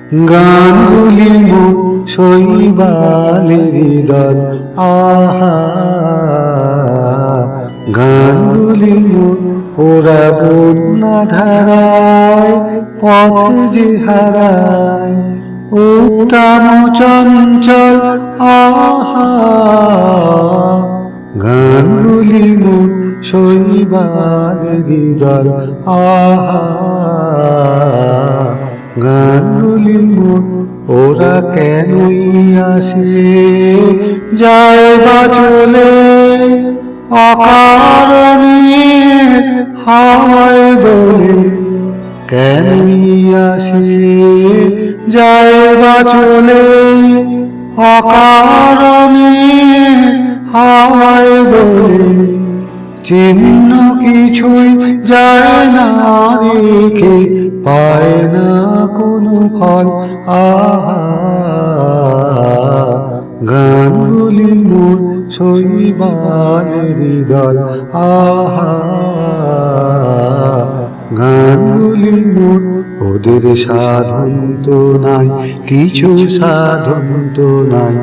গানগুলি মোর শৈবালের দল, আহা গানগুলি মোর ওরা বন্যা ধারায় পথ যে হারায়, উত্তম চঞ্চল আহা গানগুলি মোর শৈবালের দল, আহা গানগুলি মোর ওরা কেনই আসে যায় বা চলে অকারণে হাওয়ায় দোলে, কেনই আসে যায় বা চলে অকারণে হাওয়ায় দোলে, চিহ্ন কিছুই যায় না রেখে পায় না কোনো ফল, আহা গানগুলি মোর শৈবালের দল, আহা গানগুলি মোর ওদের সাধন তো নাই, কিছু সাধন তো নাই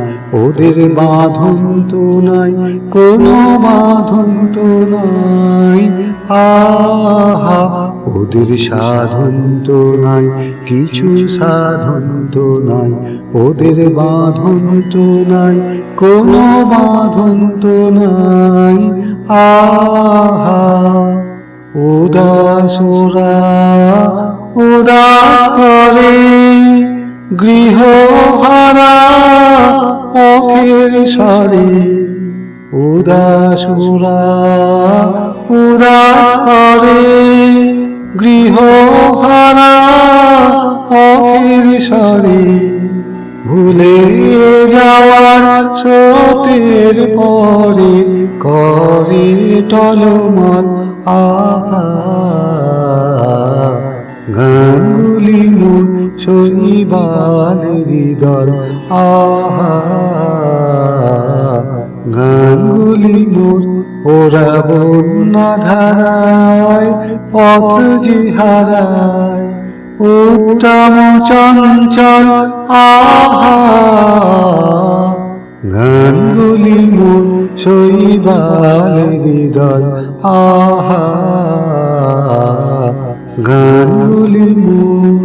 ওদের, বাঁধন তো নাই কোনো বাঁধন তো নাই, আহা ওদের সাধন তো নাই, কিছু সাধন তো নাই ওদের, বাঁধন তো নাই কোনো বাঁধন তো নাই, আহা উদাস ওরা উদাস করে গৃহহারা পথের সারি, উদাস ওরা উদাস করে গৃহহারা পথের সারি, ভুলে যাওয়ার স্রোতের পরে করে টলমল, আহা গানগুলি মোর শৈবালের দল, আহা গানগুলি মোর ওরা বন্যা ধারায় পথ যে হারায়, উত্তম চঞ্চল আহা গানগুলি মোর শৈবালের দল, আহা গানগুলি মোর।